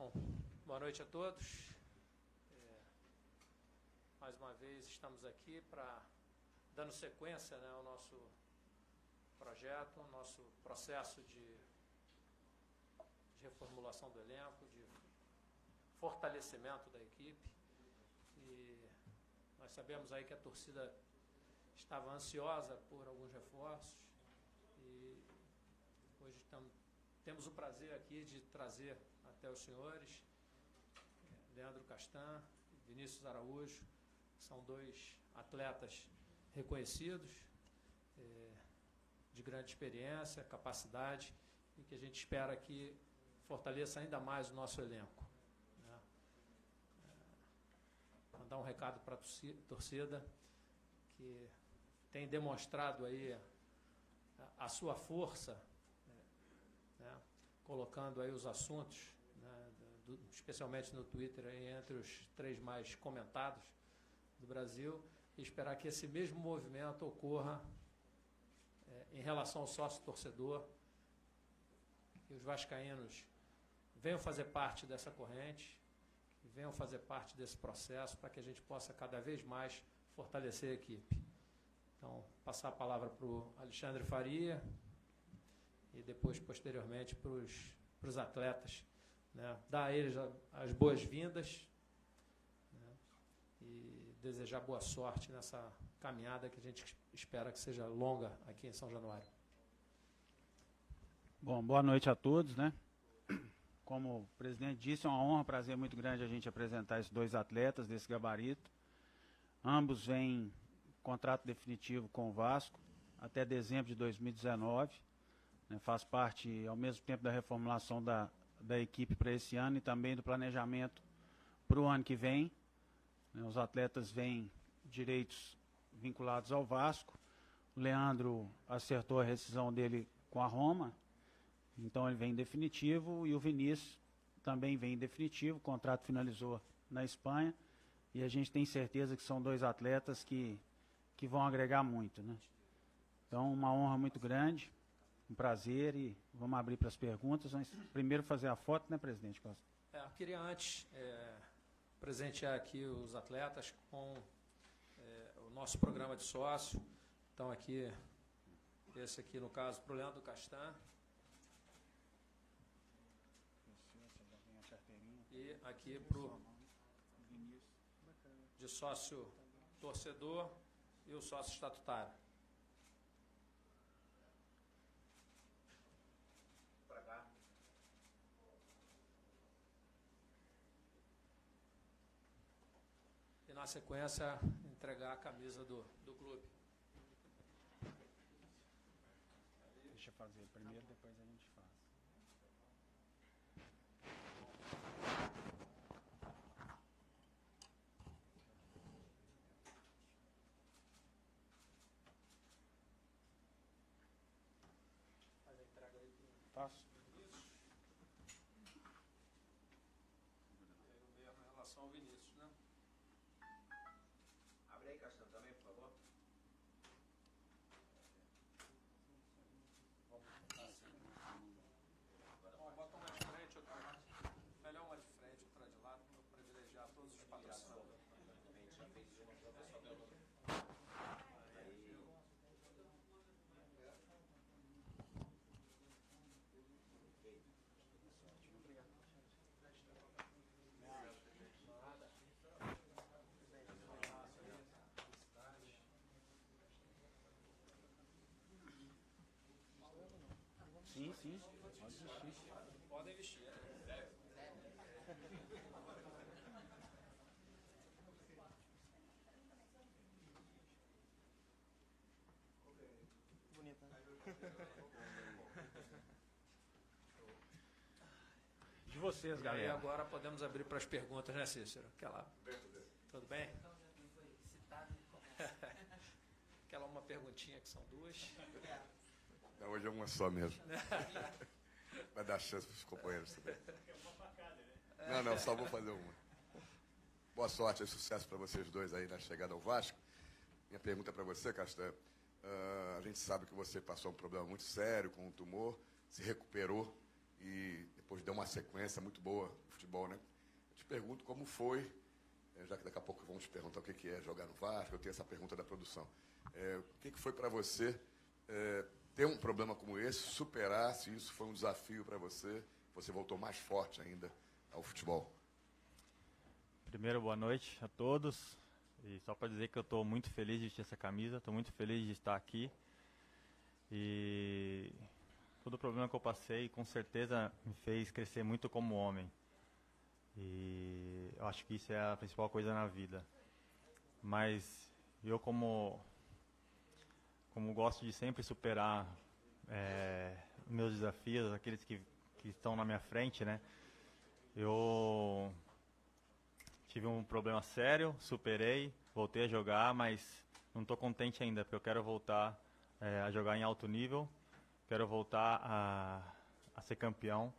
Bom, boa noite a todos. Mais uma vez estamos aqui dando sequência, né, ao nosso projeto, ao nosso processo de reformulação do elenco, de fortalecimento da equipe. E nós sabemos aí que a torcida estava ansiosa por alguns reforços e hoje temos o prazer aqui de trazer até os senhores Leandro Castan, Vinícius Araújo, são dois atletas reconhecidos, de grande experiência, capacidade, e que a gente espera que fortaleça ainda mais o nosso elenco. Né? Mandar um recado para a torcida, que tem demonstrado aí a sua força, né? Colocando aí os assuntos, né, especialmente no Twitter, aí, entre os 3 mais comentados do Brasil, e esperar que esse mesmo movimento ocorra em relação ao sócio-torcedor, que os vascaínos venham fazer parte dessa corrente, que venham fazer parte desse processo, para que a gente possa cada vez mais fortalecer a equipe. Então, passar a palavra para o Alexandre Faria e depois, posteriormente, para os atletas, né? Dar a eles as boas-vindas, né? E desejar boa sorte nessa caminhada que a gente espera que seja longa aqui em São Januário. Bom, boa noite a todos, né? Como o presidente disse, é uma honra, um prazer muito grande a gente apresentar esses 2 atletas desse gabarito. Ambos vêm contrato definitivo com o Vasco até dezembro de 2019. Né? Faz parte, ao mesmo tempo, da reformulação da equipe para esse ano e também do planejamento para o ano que vem. Né? Os atletas vêm direitos vinculados ao Vasco. O Leandro acertou a rescisão dele com a Roma, então ele vem em definitivo, e o Vinícius também vem em definitivo, o contrato finalizou na Espanha, e a gente tem certeza que são 2 atletas que vão agregar muito, né? Então, uma honra muito grande, um prazer, e vamos abrir para as perguntas, mas primeiro fazer a foto, né, presidente Costa? Eu queria antes presentear aqui os atletas com o nosso programa de sócio. Então, aqui, esse aqui, no caso, para o Leandro Castan. E aqui para o de sócio torcedor e o sócio estatutário. Para cá. E, na sequência, entregar a camisa do clube. Deixa eu fazer primeiro, depois a gente faz. Faz a entrega aí. Faço. E aí o mesmo em relação ao Vinícius, né? Abre aí, Castan, também, por favor. Bom, bota uma de frente, outra melhor uma de frente, outra de lado, para privilegiar todos os patrocinadores. Já fez uma para o pessoal dela. Aí. Sim, sim, pode vestir. Podem vestir. Bonita. De vocês, E aí galera. agora podemos abrir para as perguntas, né, Cícero? Tudo bem? Aquela uma perguntinha que são 2. Não, hoje é uma só mesmo. Vai dar chance para os companheiros também. Não, só vou fazer uma. Boa sorte e sucesso para vocês 2 aí na chegada ao Vasco. Minha pergunta para você, Castan. A gente sabe que você passou um problema muito sério com um tumor, se recuperou e depois depois deu uma sequência muito boa no futebol, né? Eu te pergunto como foi, já que daqui a pouco vamos te perguntar o que é jogar no Vasco, eu tenho essa pergunta da produção. O que foi para você ter um problema como esse, superar, se isso foi um desafio para você, você voltou mais forte ainda ao futebol? Primeiro, boa noite a todos. E só para dizer que eu estou muito feliz de vestir essa camisa, estou muito feliz de estar aqui. E todo o problema que eu passei, com certeza, me fez crescer muito como homem. E eu acho que isso é a principal coisa na vida. Mas eu, como gosto de sempre superar meus desafios, aqueles que estão na minha frente, né? Eu tive um problema sério, superei, voltei a jogar, mas não estou contente ainda, porque eu quero voltar a jogar em alto nível, quero voltar a ser campeão,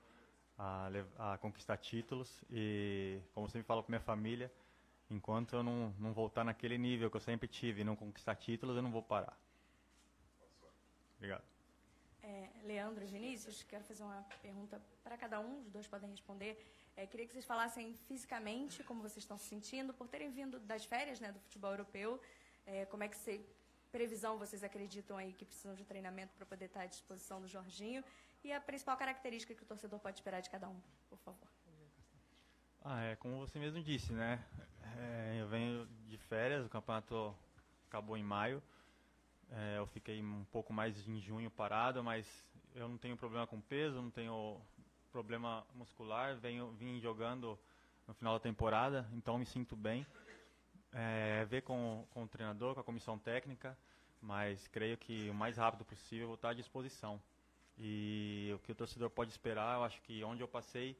a conquistar títulos e, como sempre falo para minha família, enquanto eu não voltar naquele nível que eu sempre tive e não conquistar títulos, eu não vou parar. Obrigado. Leandro, Vinícius, quero fazer uma pergunta para cada um, os dois podem responder. Queria que vocês falassem fisicamente como vocês estão se sentindo, por terem vindo das férias, né, do futebol europeu, como é que previsão vocês acreditam aí que precisam de treinamento para poder estar à disposição do Jorginho, e a principal característica que o torcedor pode esperar de cada um, por favor. Como você mesmo disse, né? Eu venho de férias, o campeonato acabou em maio. Eu fiquei um pouco mais em junho parado, mas eu não tenho problema com peso, não tenho problema muscular, vim jogando no final da temporada, então me sinto bem. Ver com o treinador, com a comissão técnica, mas creio que o mais rápido possível eu vou estar à disposição. E o que o torcedor pode esperar, eu acho que onde eu passei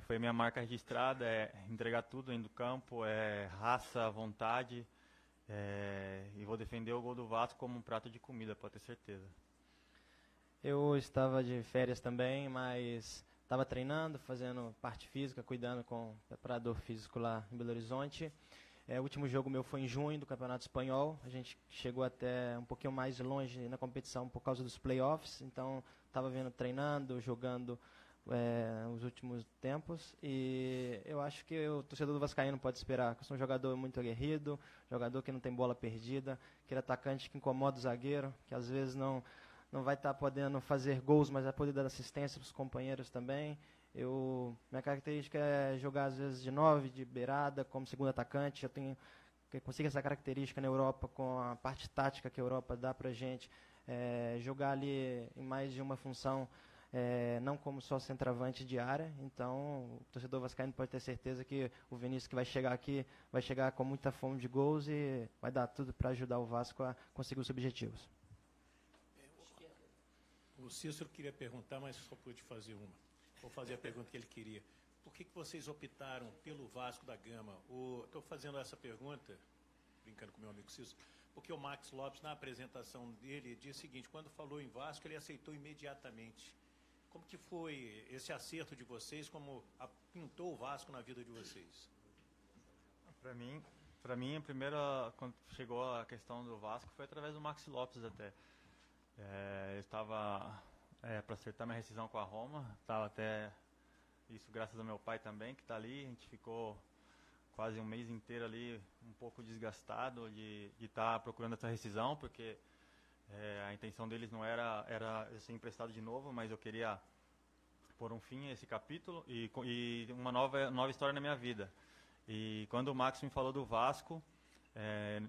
foi a minha marca registrada, entregar tudo dentro do campo, raça, vontade, e vou defender o gol do Vasco como um prato de comida, pode ter certeza. Eu estava de férias também, mas estava treinando, fazendo parte física, cuidando com o preparador físico lá em Belo Horizonte. O último jogo meu foi em junho, do Campeonato Espanhol. A gente chegou até um pouquinho mais longe na competição por causa dos playoffs. Então, estava treinando, jogando os últimos tempos. E eu acho que o torcedor do Vascaíno pode esperar. Eu sou um jogador muito aguerrido, jogador que não tem bola perdida, aquele atacante que incomoda o zagueiro, que às vezes não vai estar podendo fazer gols, mas vai poder dar assistência para os companheiros também. Minha característica é jogar às vezes de 9, de beirada, como segundo atacante. Eu consigo essa característica na Europa, com a parte tática que a Europa dá para a gente. Jogar ali em mais de uma função, não como só centroavante de área. Então, o torcedor vascaíno pode ter certeza que o Vinícius que vai chegar aqui, vai chegar com muita fome de gols e vai dar tudo para ajudar o Vasco a conseguir os objetivos. O Cícero queria perguntar, mas só pude fazer uma. Vou fazer a pergunta que ele queria. Por que vocês optaram pelo Vasco da Gama? Estou fazendo essa pergunta, brincando com meu amigo Cícero, porque o Max Lopes, na apresentação dele, disse o seguinte: quando falou em Vasco, ele aceitou imediatamente. Como que foi esse acerto de vocês? Como pintou o Vasco na vida de vocês? Para mim, a primeira, quando chegou a questão do Vasco, foi através do Max Lopes até. Eu estava para acertar minha rescisão com a Roma, estava até isso graças ao meu pai também, que está ali. A gente ficou quase um mês inteiro ali, um pouco desgastado de estar procurando essa rescisão, porque a intenção deles não era ser emprestado de novo, mas eu queria pôr um fim a esse capítulo e uma nova história na minha vida. E quando o Max me falou do Vasco,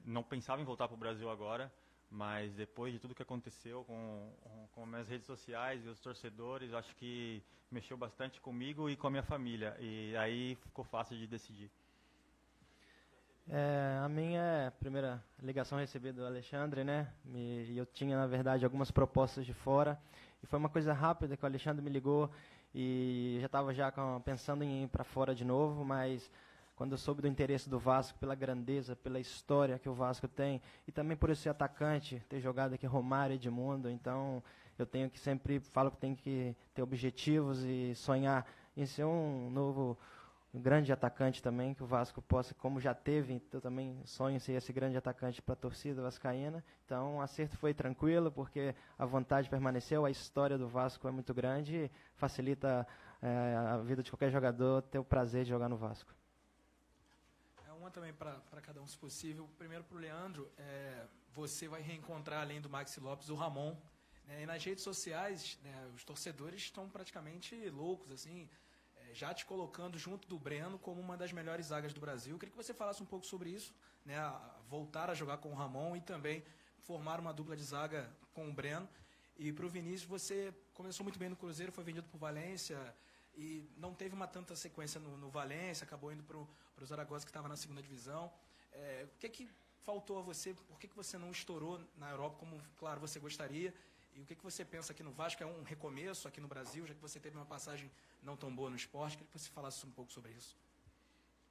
não pensava em voltar para o Brasil agora, mas depois de tudo que aconteceu com minhas redes sociais e os torcedores, acho que mexeu bastante comigo e com a minha família. E aí ficou fácil de decidir. A minha primeira ligação recebida do Alexandre, né? E eu tinha, na verdade, algumas propostas de fora. E foi uma coisa rápida que o Alexandre me ligou e já estava pensando em ir para fora de novo, mas quando eu soube do interesse do Vasco, pela grandeza, pela história que o Vasco tem, e também por esse atacante, ter jogado aqui Romário e Edmundo, então eu sempre falo que tem que ter objetivos e sonhar em ser um um grande atacante também, que o Vasco possa, como já teve, eu também sonho em ser esse grande atacante para a torcida vascaína. Então, o acerto foi tranquilo, porque a vontade permaneceu, a história do Vasco é muito grande e facilita a vida de qualquer jogador ter o prazer de jogar no Vasco. Uma também para cada um, se possível. Primeiro para o Leandro, você vai reencontrar, além do Maxi Lopes, o Ramon. Né? E nas redes sociais, né, os torcedores estão praticamente loucos, assim, já te colocando junto do Breno como uma das melhores zagas do Brasil. Eu queria que você falasse um pouco sobre isso, né, voltar a jogar com o Ramon e também formar uma dupla de zaga com o Breno. E para o Vinícius, você começou muito bem no Cruzeiro, foi vendido para o Valência e não teve uma tanta sequência no Valência, acabou indo para o Zaragoza, que estava na segunda divisão. O que faltou a você? Por que você não estourou na Europa como, claro, você gostaria? E o que você pensa aqui no Vasco? É um recomeço aqui no Brasil, já que você teve uma passagem não tão boa no esporte? Queria que você falasse um pouco sobre isso.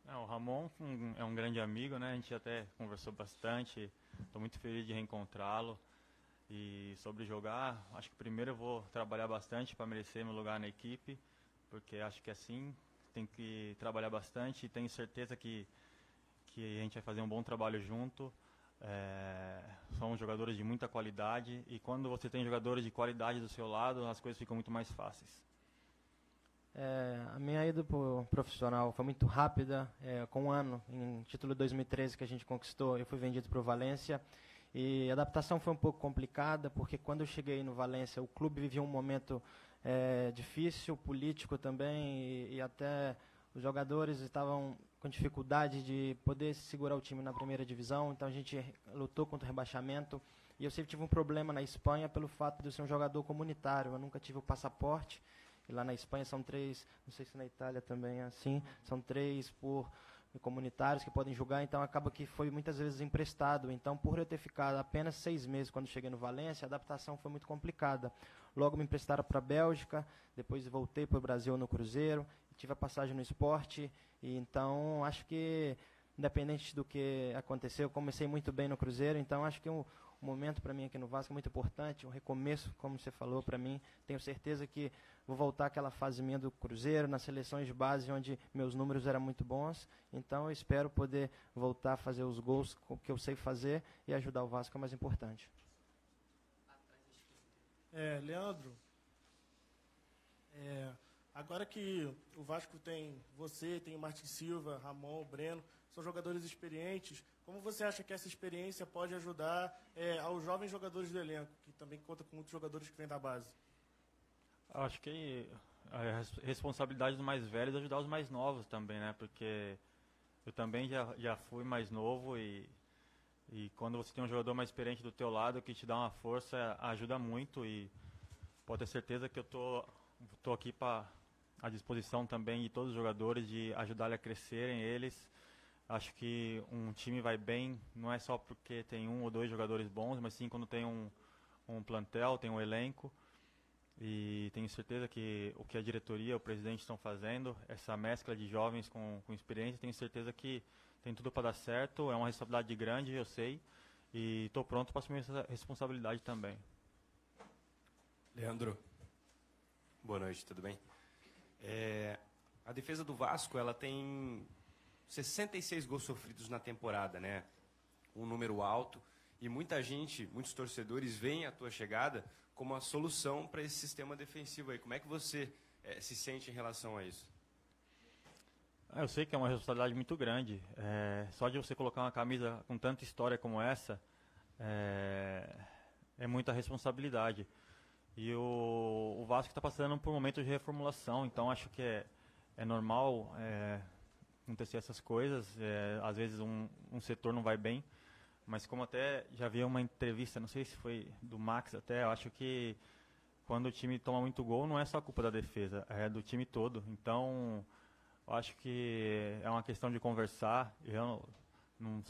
O Ramon é um grande amigo, né? A gente até conversou bastante. Estou muito feliz de reencontrá-lo. E sobre jogar, acho que primeiro eu vou trabalhar bastante para merecer meu lugar na equipe, porque acho que assim tem que trabalhar bastante e tenho certeza que a gente vai fazer um bom trabalho junto. São jogadores de muita qualidade e quando você tem jogadores de qualidade do seu lado, as coisas ficam muito mais fáceis. A minha ida pro profissional foi muito rápida, com um ano, em título de 2013 que a gente conquistou, eu fui vendido para o Valência e a adaptação foi um pouco complicada, porque quando eu cheguei no Valência, o clube vivia um momento difícil, político também, e até os jogadores estavam com dificuldade de poder segurar o time na primeira divisão, então a gente lutou contra o rebaixamento, e eu sempre tive um problema na Espanha pelo fato de eu ser um jogador comunitário, eu nunca tive o passaporte, e lá na Espanha são 3, não sei se na Itália também é assim, são 3 por comunitários que podem jogar, então acaba que foi muitas vezes emprestado. Então, por eu ter ficado apenas 6 meses quando cheguei no Valência, a adaptação foi muito complicada. Logo me emprestaram para a Bélgica, depois voltei para o Brasil no Cruzeiro, tive a passagem no Sport, e então acho que, independente do que aconteceu, eu comecei muito bem no Cruzeiro, então acho que um momento para mim aqui no Vasco é muito importante, um recomeço, como você falou para mim. Tenho certeza que vou voltar àquela fase minha do Cruzeiro, nas seleções de base, onde meus números eram muito bons. Então eu espero poder voltar a fazer os gols que eu sei fazer e ajudar o Vasco, é o mais importante. Leandro, agora que o Vasco tem você, tem o Martin Silva, Ramon, Breno, são jogadores experientes, como você acha que essa experiência pode ajudar aos jovens jogadores do elenco, que também conta com muitos jogadores que vêm da base? Acho que a responsabilidade dos mais velhos é ajudar os mais novos também, né? Porque eu também já fui mais novo e quando você tem um jogador mais experiente do teu lado que te dá uma força, ajuda muito e pode ter certeza que eu tô aqui à disposição também de todos os jogadores, de ajudar a crescerem eles. Acho que um time vai bem, não é só porque tem 1 ou 2 jogadores bons, mas sim quando tem um plantel, tem um elenco. E tenho certeza que o que a diretoria, o presidente estão fazendo, essa mescla de jovens com experiência, tenho certeza que tem tudo para dar certo. É uma responsabilidade grande, eu sei, e estou pronto para assumir essa responsabilidade também. Leandro, boa noite, tudo bem? A defesa do Vasco, ela tem 66 gols sofridos na temporada, né? Um número alto, e muitos torcedores veem a tua chegada como a solução para esse sistema defensivo aí. Como é que você se sente em relação a isso? Eu sei que é uma responsabilidade muito grande. Só de você colocar uma camisa com tanta história como essa, é muita responsabilidade. E o Vasco está passando por um momento de reformulação, então acho que é normal acontecer essas coisas. Às vezes um setor não vai bem. Mas como até já vi uma entrevista, não sei se foi do Max até, eu acho que quando o time toma muito gol, não é só culpa da defesa, é do time todo. Então, eu acho que é uma questão de conversar. Eu não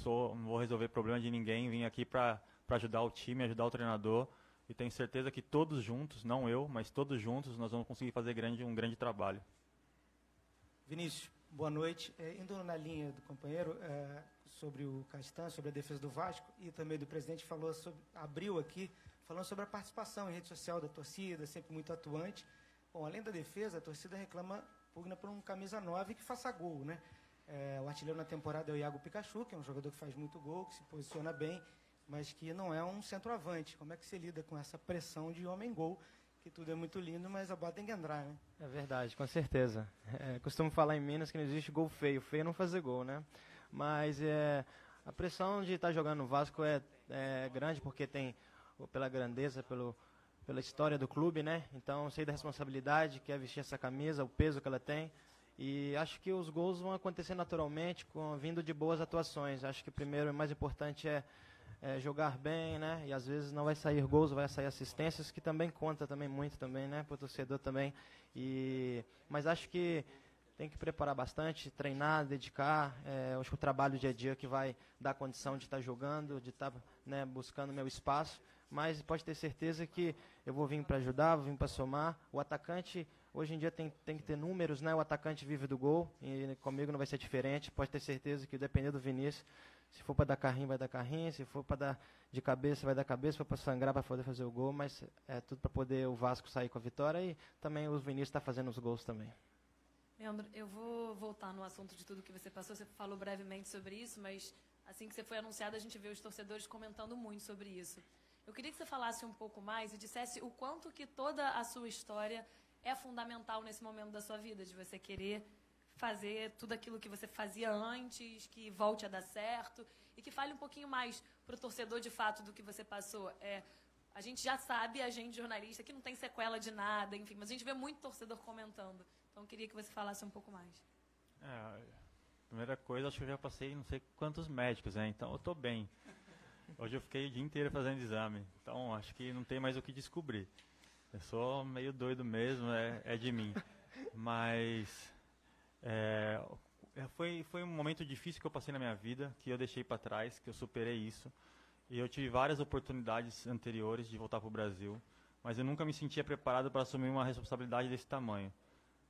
vou resolver problema de ninguém, vim aqui para ajudar o time, ajudar o treinador. E tenho certeza que todos juntos, não eu, mas todos juntos, nós vamos conseguir fazer um grande trabalho. Vinícius, boa noite. Indo na linha do companheiro, sobre o Castan, sobre a defesa do Vasco, e também do presidente, abriu aqui, falando sobre a participação em rede social da torcida, sempre muito atuante. Bom, além da defesa, a torcida pugna por um camisa 9 que faça gol, né? O artilheiro na temporada é o Iago Pikachu, que é um jogador que faz muito gol, que se posiciona bem, mas que não é um centroavante. Como é que você lida com essa pressão de homem-gol, que tudo é muito lindo, mas a bola tem que entrar, né? É verdade, com certeza. Costumo falar em Minas que não existe gol feio. Feio é não fazer gol, né? Mas a pressão de estar jogando no Vasco é grande, porque tem, pela grandeza, pela história do clube, né? Então, sei da responsabilidade que é vestir essa camisa, o peso que ela tem. E acho que os gols vão acontecer naturalmente, vindo de boas atuações. Acho que primeiro e mais importante é jogar bem, né? E às vezes não vai sair gols, vai sair assistências, que também conta também muito também, né? Para o torcedor também. Mas acho que tem que preparar bastante, treinar, dedicar. Acho que o trabalho dia a dia que vai dar condição de estar jogando, de estar, né, buscando meu espaço. Mas pode ter certeza que eu vou vir para ajudar, vou vir para somar. O atacante, hoje em dia, tem que ter números, né? O atacante vive do gol, e comigo não vai ser diferente. Pode ter certeza que, dependendo do Vinícius, se for para dar carrinho, vai dar carrinho. Se for para dar de cabeça, vai dar cabeça. Se for para sangrar, para poder fazer o gol. Mas é tudo para poder o Vasco sair com a vitória. E também o Vinícius está fazendo os gols também. Leandro, eu vou voltar no assunto de tudo que você passou. Você falou brevemente sobre isso, mas assim que você foi anunciado, a gente vê os torcedores comentando muito sobre isso. Eu queria que você falasse um pouco mais e dissesse o quanto que toda a sua história é fundamental nesse momento da sua vida, de você querer fazer tudo aquilo que você fazia antes, que volte a dar certo, e que fale um pouquinho mais para o torcedor de fato do que você passou. A gente já sabe, a gente jornalista, que não tem sequela de nada, enfim, mas a gente vê muito torcedor comentando. Então, eu queria que você falasse um pouco mais. Primeira coisa, acho que eu já passei não sei quantos médicos, né? Então eu estou bem. Hoje eu fiquei o dia inteiro fazendo exame, então acho que não tem mais o que descobrir. Eu sou meio doido mesmo, é de mim. Mas foi um momento difícil que eu passei na minha vida, que eu deixei para trás, que eu superei isso. E eu tive várias oportunidades anteriores de voltar para o Brasil, mas eu nunca me sentia preparado para assumir uma responsabilidade desse tamanho.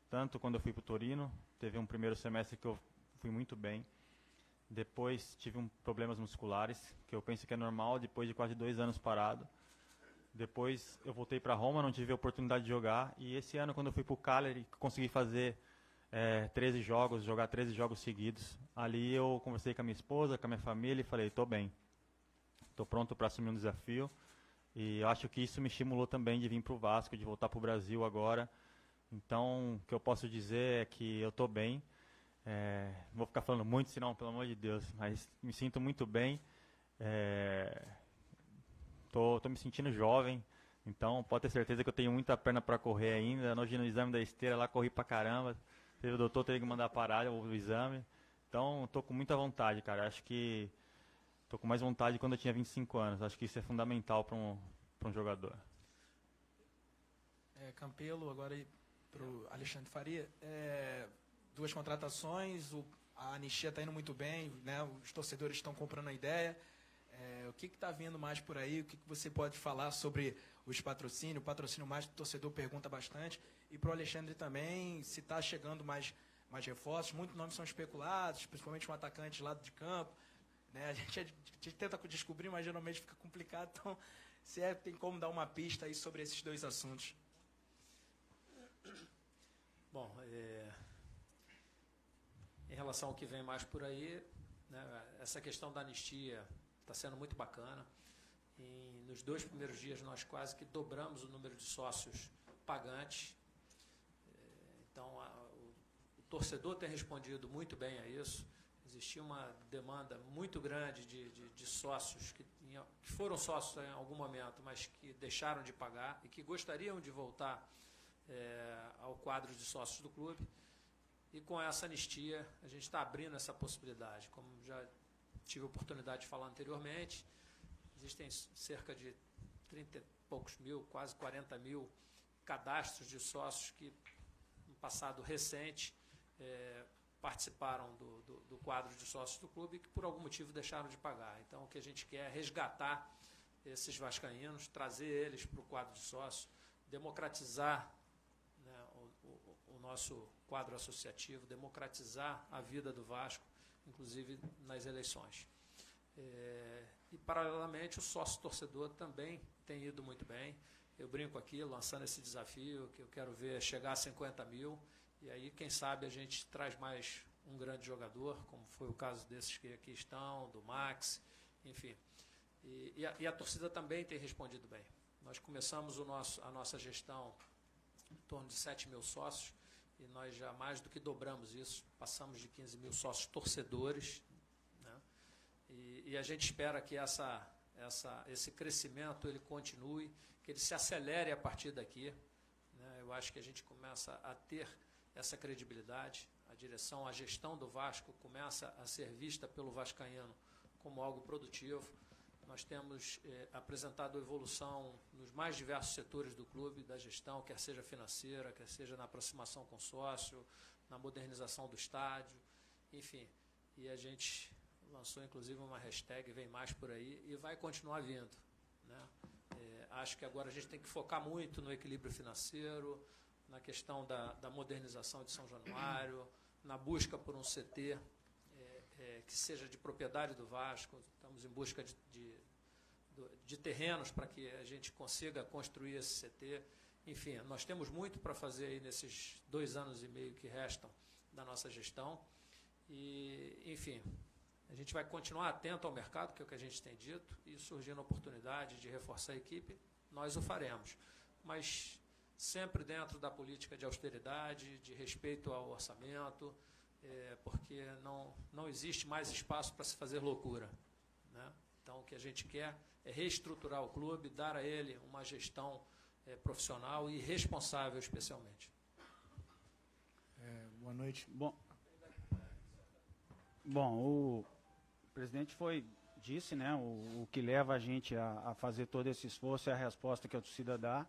Tanto quando eu fui para o Torino, teve um primeiro semestre que eu fui muito bem. Depois tive problemas musculares, que eu penso que é normal, depois de quase 2 anos parado. Depois eu voltei para Roma, não tive a oportunidade de jogar. E esse ano, quando eu fui para o Cagliari, consegui fazer 13 jogos, jogar 13 jogos seguidos. Ali eu conversei com a minha esposa, com a minha família e falei, estou bem. Estou pronto para assumir um desafio. E eu acho que isso me estimulou também de vir para o Vasco, de voltar para o Brasil agora. Então, o que eu posso dizer é que eu estou bem. Não vou ficar falando muito, senão, pelo amor de Deus, mas me sinto muito bem. Tô me sentindo jovem, então pode ter certeza que eu tenho muita perna para correr ainda. Hoje no exame da esteira lá corri pra caramba. O doutor teve que mandar parar o exame. Então estou com muita vontade, cara. Acho que estou com mais vontade quando eu tinha 25 anos. Acho que isso é fundamental para um jogador. Campelo, agora para o Alexandre Faria. 2 contratações, a anistia está indo muito bem, né? Os torcedores estão comprando a ideia. O que está vindo mais por aí? O que você pode falar sobre os patrocínios? O patrocínio mais que o torcedor pergunta bastante. E para o Alexandre também, se está chegando mais reforços. Muitos nomes são especulados, principalmente um atacante lado de campo. Né? A gente tenta descobrir, mas geralmente fica complicado. Então, tem como dar uma pista aí sobre esses 2 assuntos? Bom, em relação ao que vem mais por aí, né, essa questão da anistia está sendo muito bacana. Nos 2 primeiros dias, nós quase que dobramos o número de sócios pagantes. Então, o torcedor tem respondido muito bem a isso. Existia uma demanda muito grande de sócios que foram sócios em algum momento, mas que deixaram de pagar e que gostariam de voltar ao quadro de sócios do clube. E com essa anistia, a gente está abrindo essa possibilidade. Como já tive a oportunidade de falar anteriormente, existem cerca de 30 e poucos mil, quase 40 mil cadastros de sócios que, no passado recente, participaram do quadro de sócios do clube e que, por algum motivo, deixaram de pagar. Então, o que a gente quer é resgatar esses vascaínos, trazer eles para o quadro de sócios, democratizar, né, o nosso quadro associativo, democratizar a vida do Vasco, inclusive nas eleições. E, paralelamente, o sócio-torcedor também tem ido muito bem. eu brinco aqui, lançando esse desafio, que eu quero ver chegar a 50 mil, e aí, quem sabe, a gente traz mais um grande jogador, como foi o caso desses que aqui estão, do Max, enfim. E a torcida também tem respondido bem. Nós começamos a nossa gestão em torno de 7 mil sócios, e nós já mais do que dobramos isso, passamos de 15 mil sócios torcedores, né? E a gente espera que esse crescimento ele continue, que ele se acelere a partir daqui, né? Eu acho que a gente começa a ter essa credibilidade, a direção, a gestão do Vasco começa a ser vista pelo vascaíno como algo produtivo. Nós temos apresentado evolução nos mais diversos setores do clube, da gestão, quer seja financeira, quer seja na aproximação com o sócio, na modernização do estádio, enfim. E a gente lançou, inclusive, uma hashtag, vem mais por aí, e vai continuar vindo, né? Acho que agora a gente tem que focar muito no equilíbrio financeiro, na questão da modernização de São Januário, na busca por um CT que seja de propriedade do Vasco. Estamos em busca de terrenos para que a gente consiga construir esse CT. Enfim, nós temos muito para fazer aí nesses 2 anos e meio que restam da nossa gestão. E, enfim, a gente vai continuar atento ao mercado, que é o que a gente tem dito, e surgindo a oportunidade de reforçar a equipe, nós o faremos. Mas sempre dentro da política de austeridade, de respeito ao orçamento, porque não existe mais espaço para se fazer loucura, né? Então, o que a gente quer é reestruturar o clube, dar a ele uma gestão profissional e responsável, especialmente. Boa noite. Bom, o presidente disse, né, o que leva a gente a fazer todo esse esforço é a resposta que a torcida dá.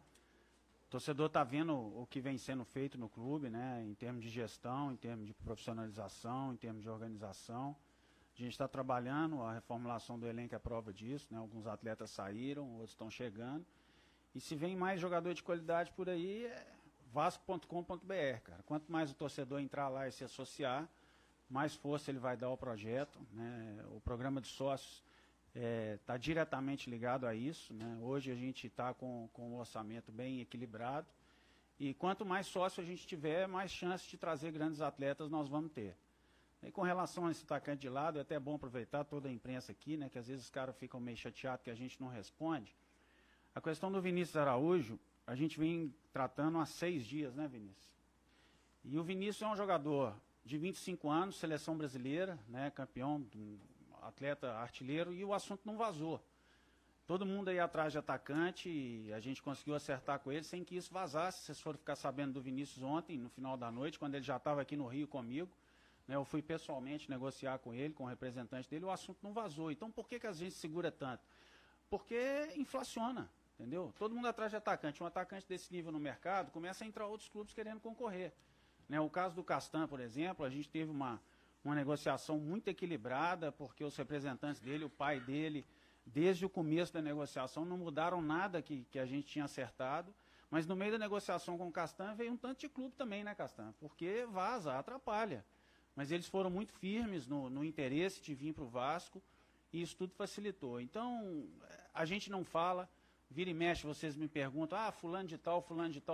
O torcedor está vendo o que vem sendo feito no clube, né, em termos de gestão, em termos de profissionalização, em termos de organização. A gente está trabalhando, a reformulação do elenco é prova disso, né, alguns atletas saíram, outros estão chegando. E se vem mais jogador de qualidade por aí, é vasco.com.br, cara. Quanto mais o torcedor entrar lá e se associar, mais força ele vai dar ao projeto, né. O programa de sócios está diretamente ligado a isso, né? Hoje a gente está com um orçamento bem equilibrado, e quanto mais sócio a gente tiver, mais chance de trazer grandes atletas nós vamos ter. E com relação a esse atacante de lado, é até bom aproveitar toda a imprensa aqui, né, que às vezes os caras ficam meio chateados que a gente não responde. A questão do Vinícius Araújo, a gente vem tratando há 6 dias, né, Vinícius? E o Vinícius é um jogador de 25 anos, seleção brasileira, né, campeão, atleta artilheiro, e o assunto não vazou. Todo mundo aí atrás de atacante, e a gente conseguiu acertar com ele sem que isso vazasse. Vocês foram ficar sabendo do Vinícius ontem, no final da noite, quando ele já estava aqui no Rio comigo, né, eu fui pessoalmente negociar com ele, com o representante dele, o assunto não vazou. Então por que a gente segura tanto? Porque inflaciona, entendeu? Todo mundo atrás de atacante. Um atacante desse nível no mercado, começa a entrar outros clubes querendo concorrer, né? O caso do Castan, por exemplo, a gente teve uma negociação muito equilibrada, porque os representantes dele, o pai dele, desde o começo da negociação, não mudaram nada que a gente tinha acertado, mas no meio da negociação com o Castan veio um tanto de clube também, né, Castan? Porque vaza, atrapalha. Mas eles foram muito firmes no interesse de vir para o Vasco, e isso tudo facilitou. Então, a gente não fala, vira e mexe, vocês me perguntam, fulano de tal,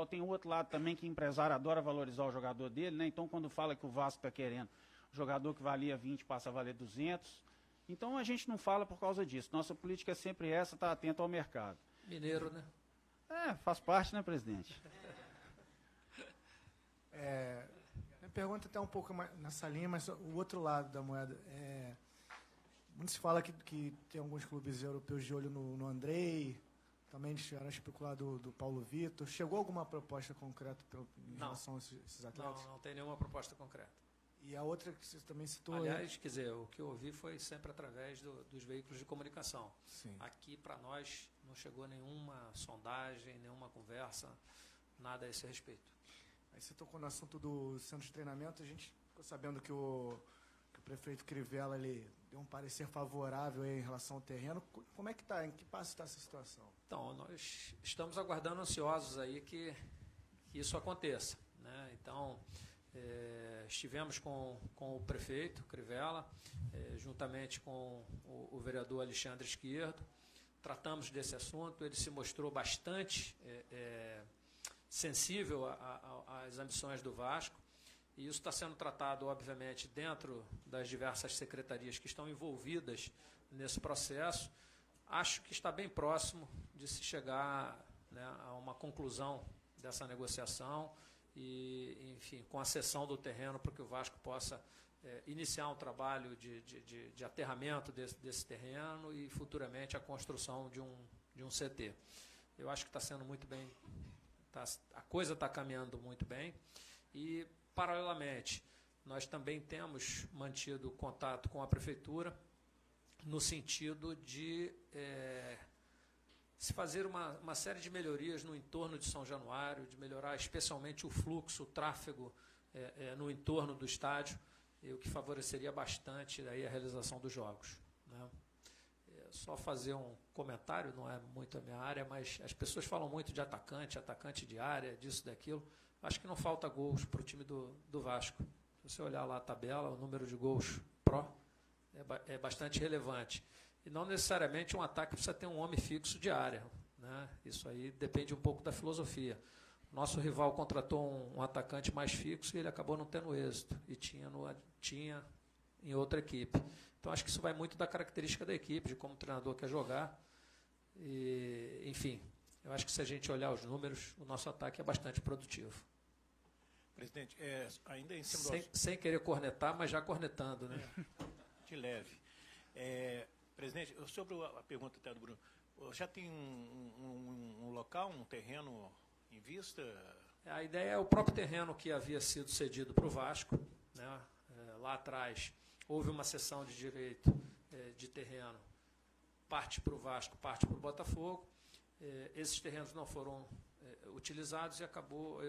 tem o outro lado também que o empresário adora valorizar o jogador dele, né? Então, quando fala que o Vasco está querendo jogador que valia 20 passa a valer 200. Então a gente não fala por causa disso. Nossa política é sempre essa, estar atento ao mercado. Mineiro, né? Faz parte, né, presidente? Minha pergunta está um pouco nessa linha, mas o outro lado da moeda. Muito se fala que tem alguns clubes europeus de olho no Andrei, também era especulado do Paulo Vitor. Chegou alguma proposta concreta em relação a esses atletas? Não tem nenhuma proposta concreta. E a outra que você também citou... Aliás, quer dizer, o que eu ouvi foi sempre através dos veículos de comunicação. Sim. Aqui, para nós, não chegou nenhuma sondagem, nenhuma conversa, nada a esse respeito. Aí você tocou no assunto do centro de treinamento, a gente ficou sabendo que o prefeito Crivella ele deu um parecer favorável aí em relação ao terreno. Como é que está? Em que passo está essa situação? Então, nós estamos aguardando ansiosos aí que isso aconteça, né? Então... estivemos com o prefeito Crivella, juntamente com o vereador Alexandre Esquerdo, tratamos desse assunto, ele se mostrou bastante sensível às ambições do Vasco, e isso está sendo tratado, obviamente, dentro das diversas secretarias que estão envolvidas nesse processo. Acho que está bem próximo de se chegar, né, a uma conclusão dessa negociação e, enfim, com a cessão do terreno para que o Vasco possa iniciar um trabalho de aterramento desse terreno e, futuramente, a construção de um CT. Eu acho que está sendo muito bem, a coisa está caminhando muito bem e, paralelamente, nós também temos mantido contato com a Prefeitura no sentido de se fazer uma série de melhorias no entorno de São Januário, de melhorar especialmente o fluxo, o tráfego no entorno do estádio, o que favoreceria bastante aí a realização dos jogos, né? Só fazer um comentário, não é muito a minha área, mas as pessoas falam muito de atacante de área, disso, daquilo. Acho que não falta gols para o time do Vasco. Se você olhar lá a tabela, o número de gols pró é bastante relevante. E não necessariamente um ataque precisa ter um homem fixo de área, né? Isso aí depende um pouco da filosofia. Nosso rival contratou um atacante mais fixo e ele acabou não tendo êxito. E tinha em outra equipe. Então, acho que isso vai muito da característica da equipe, de como o treinador quer jogar. E, enfim, eu acho que se a gente olhar os números, o nosso ataque é bastante produtivo. Presidente, ainda em cima sem querer cornetar, mas já cornetando, né? De leve. Presidente, sobre a pergunta até do Bruno, já tem um local, um terreno em vista? A ideia é o próprio terreno que havia sido cedido para o Vasco, né? Lá atrás houve uma cessão de direito de terreno, parte para o Vasco, parte para o Botafogo. Esses terrenos não foram utilizados e acabou,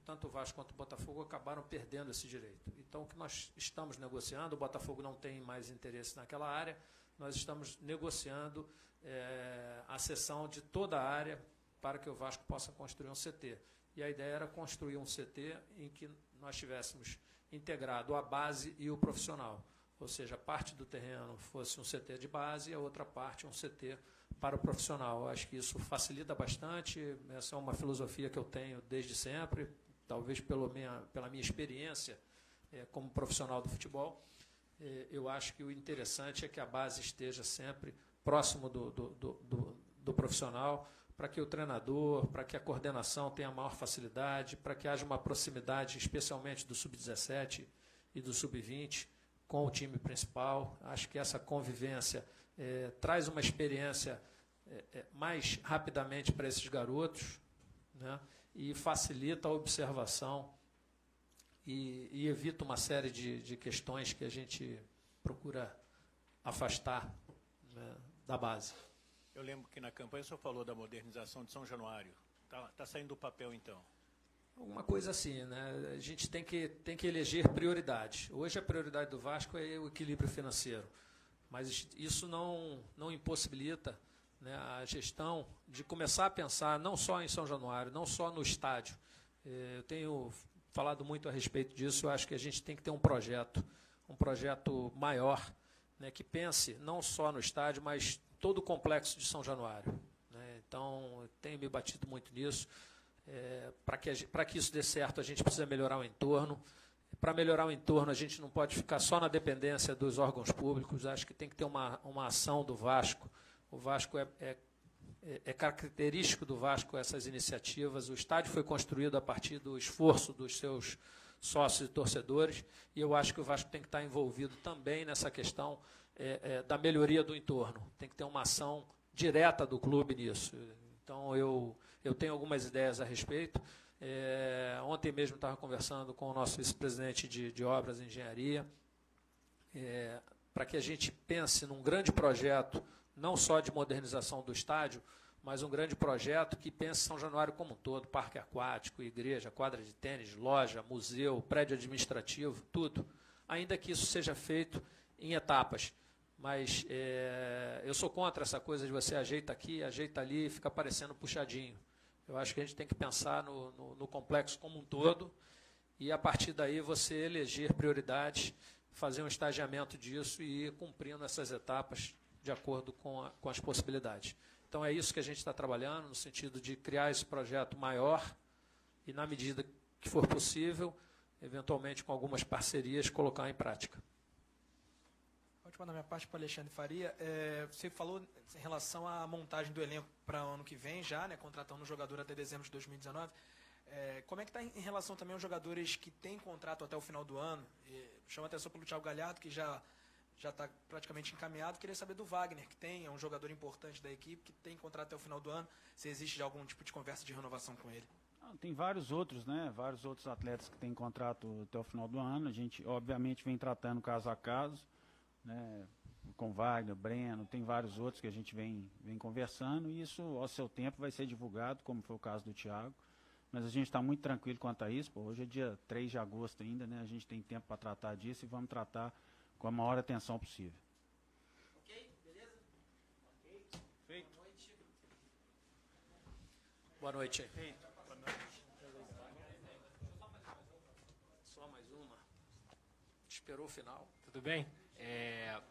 tanto o Vasco quanto o Botafogo acabaram perdendo esse direito. Então, o que nós estamos negociando, o Botafogo não tem mais interesse naquela área, nós estamos negociando a cessão de toda a área para que o Vasco possa construir um CT. E a ideia era construir um CT em que nós tivéssemos integrado a base e o profissional. Ou seja, parte do terreno fosse um CT de base e a outra parte um CT para o profissional. Eu acho que isso facilita bastante, essa é uma filosofia que eu tenho desde sempre, talvez pela minha experiência como profissional do futebol. Eu acho que o interessante é que a base esteja sempre próximo do profissional, para que o treinador, para que a coordenação tenha maior facilidade, para que haja uma proximidade, especialmente do sub-17 e do sub-20, com o time principal. Acho que essa convivência traz uma experiência mais rapidamente para esses garotos, né, e facilita a observação e evita uma série de questões que a gente procura afastar, né, da base. Eu lembro que na campanha o senhor falou da modernização de São Januário. Tá saindo do papel, então? Alguma coisa assim, né? A gente tem que eleger prioridades. Hoje a prioridade do Vasco é o equilíbrio financeiro, mas isso não impossibilita, né, a gestão de começar a pensar não só em São Januário, não só no estádio. Eu tenho falado muito a respeito disso. Eu acho que a gente tem que ter um projeto maior, né, que pense não só no estádio, mas todo o complexo de São Januário, né? Então, eu tenho me batido muito nisso. Para que isso dê certo, a gente precisa melhorar o entorno. Para melhorar o entorno, a gente não pode ficar só na dependência dos órgãos públicos. Acho que tem que ter uma ação do Vasco. O Vasco é característico do Vasco essas iniciativas. O estádio foi construído a partir do esforço dos seus sócios e torcedores, e eu acho que o Vasco tem que estar envolvido também nessa questão da melhoria do entorno. Tem que ter uma ação direta do clube nisso. Então, eu tenho algumas ideias a respeito. Ontem mesmo estava conversando com o nosso vice-presidente de obras e engenharia, para que a gente pense num grande projeto, não só de modernização do estádio, mas um grande projeto que pense São Januário como um todo, parque aquático, igreja, quadra de tênis, loja, museu, prédio administrativo, tudo. Ainda que isso seja feito em etapas. Mas eu sou contra essa coisa de você ajeita aqui, ajeita ali e fica parecendo puxadinho. Eu acho que a gente tem que pensar no complexo como um todo e, a partir daí, você eleger prioridades, fazer um estagiamento disso e ir cumprindo essas etapas de acordo com as possibilidades. Então, Então é isso que a gente está trabalhando, no sentido de criar esse projeto maior e, na medida que for possível, eventualmente com algumas parcerias, colocar em prática. A última da minha parte para Alexandre Faria. Você falou em relação à montagem do elenco para o ano que vem já, né, contratando um jogador até dezembro de 2019. Como é que está em relação também aos jogadores que têm contrato até o final do ano? Chama a atenção pelo Thiago Galhardo, que já está praticamente encaminhado. Queria saber do Wagner, que é um jogador importante da equipe, que tem contrato até o final do ano. Se existe já algum tipo de conversa de renovação com ele? Tem vários outros, né? Vários outros atletas que têm contrato até o final do ano. A gente, obviamente, vem tratando caso a caso, né? Com Wagner, Breno, tem vários outros que a gente vem conversando, e isso, ao seu tempo, vai ser divulgado, como foi o caso do Thiago. Mas a gente está muito tranquilo quanto a isso. Hoje é dia 3 de agosto ainda, né? A gente tem tempo para tratar disso e vamos tratar com a maior atenção possível. Ok, beleza? Ok. Feito. Boa noite. Feito. Boa noite. Só mais uma. Esperou o final. Tudo bem?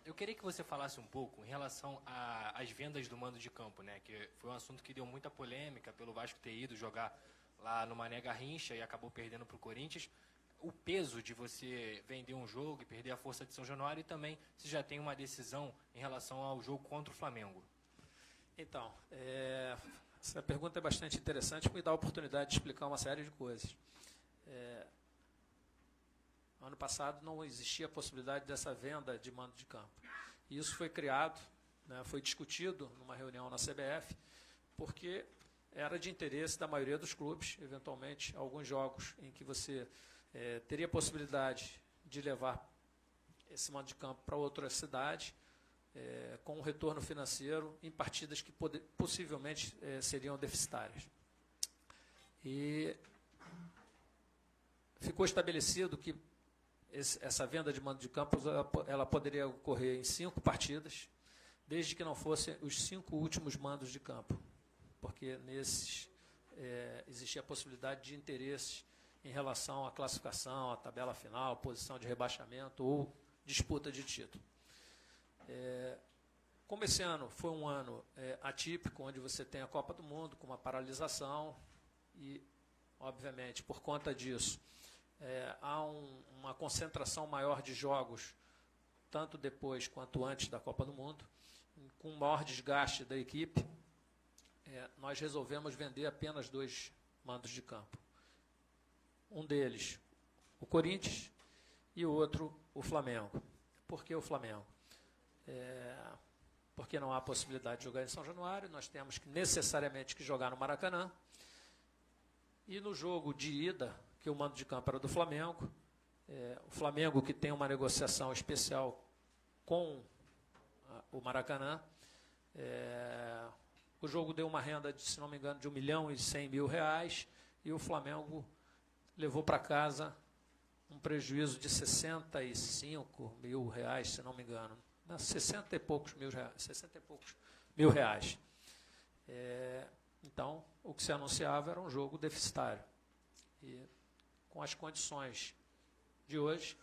Eu queria que você falasse um pouco em relação às vendas do mando de campo, né? Que foi um assunto que deu muita polêmica pelo Vasco ter ido jogar lá no Mané Garrincha e acabou perdendo para o Corinthians. O peso de você vender um jogo e perder a força de São Januário, e também se já tem uma decisão em relação ao jogo contra o Flamengo. Então, essa pergunta é bastante interessante, porque me dá a oportunidade de explicar uma série de coisas. Ano passado não existia a possibilidade dessa venda de mando de campo. E isso foi criado, né, foi discutido numa reunião na CBF, porque era de interesse da maioria dos clubes, eventualmente, alguns jogos em que você teria possibilidade de levar esse mando de campo para outra cidade, com um retorno financeiro em partidas que possivelmente seriam deficitárias. E ficou estabelecido que essa venda de mando de campo ela poderia ocorrer em 5 partidas, desde que não fossem os 5 últimos mandos de campo, porque nesses existia a possibilidade de interesses em relação à classificação, à tabela final, posição de rebaixamento ou disputa de título. Como esse ano foi um ano atípico, onde você tem a Copa do Mundo com uma paralisação e, obviamente, por conta disso, há uma concentração maior de jogos, tanto depois quanto antes da Copa do Mundo, com maior desgaste da equipe, nós resolvemos vender apenas 2 mandos de campo. Um deles, o Corinthians, e o outro, o Flamengo. Por que o Flamengo? Porque não há possibilidade de jogar em São Januário, nós temos que necessariamente que jogar no Maracanã. E no jogo de ida, que o mando de campo era do Flamengo, o Flamengo, que tem uma negociação especial com o Maracanã, o jogo deu uma renda, se não me engano, de R$1.100.000, e o Flamengo levou para casa um prejuízo de R$65.000, se não me engano. 60 e poucos mil reais. Então, o que se anunciava era um jogo deficitário. E com as condições de hoje,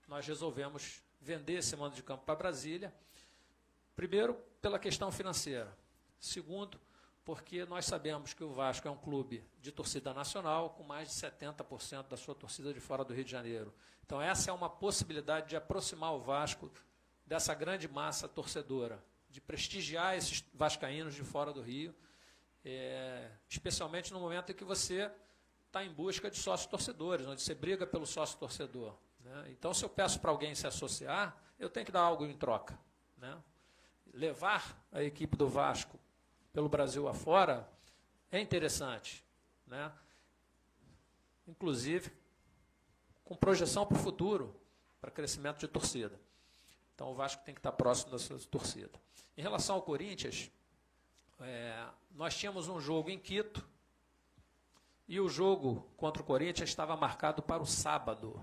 nós resolvemos vender esse mando de campo para Brasília, primeiro, pela questão financeira. Segundo, porque nós sabemos que o Vasco é um clube de torcida nacional, com mais de 70% da sua torcida de fora do Rio de Janeiro. Então, essa é uma possibilidade de aproximar o Vasco dessa grande massa torcedora, de prestigiar esses vascaínos de fora do Rio, especialmente no momento em que você está em busca de sócios torcedores, onde você briga pelo sócio torcedor, né? Então, se eu peço para alguém se associar, eu tenho que dar algo em troca, né? Levar a equipe do Vasco pelo Brasil afora é interessante, né? Inclusive com projeção para o futuro, para crescimento de torcida. Então o Vasco tem que estar próximo da sua torcida. Em relação ao Corinthians, nós tínhamos um jogo em Quito e o jogo contra o Corinthians estava marcado para o sábado.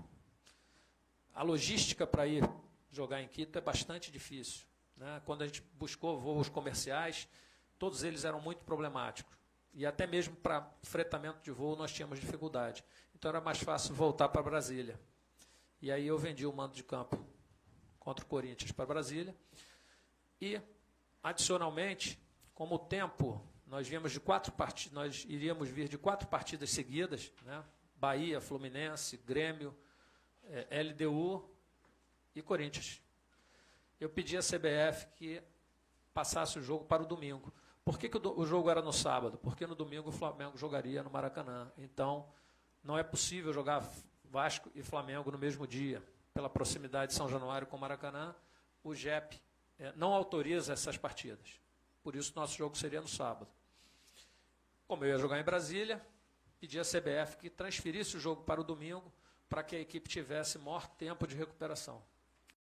A logística para ir jogar em Quito é bastante difícil, né? Quando a gente buscou voos comerciais, todos eles eram muito problemáticos. E até mesmo para fretamento de voo nós tínhamos dificuldade. Então era mais fácil voltar para Brasília. E aí eu vendi o mando de campo contra o Corinthians para Brasília. E Adicionalmente, como o tempo, nós iríamos vir de 4 partidas seguidas, né? Bahia, Fluminense, Grêmio, LDU e Corinthians. Eu pedi à CBF que passasse o jogo para o domingo. Por que o jogo era no sábado? Porque no domingo o Flamengo jogaria no Maracanã. Então, não é possível jogar Vasco e Flamengo no mesmo dia. Pela proximidade de São Januário com o Maracanã, o JEP não autoriza essas partidas. Por isso, nosso jogo seria no sábado. Como eu ia jogar em Brasília, pedi à CBF que transferisse o jogo para o domingo, para que a equipe tivesse maior tempo de recuperação.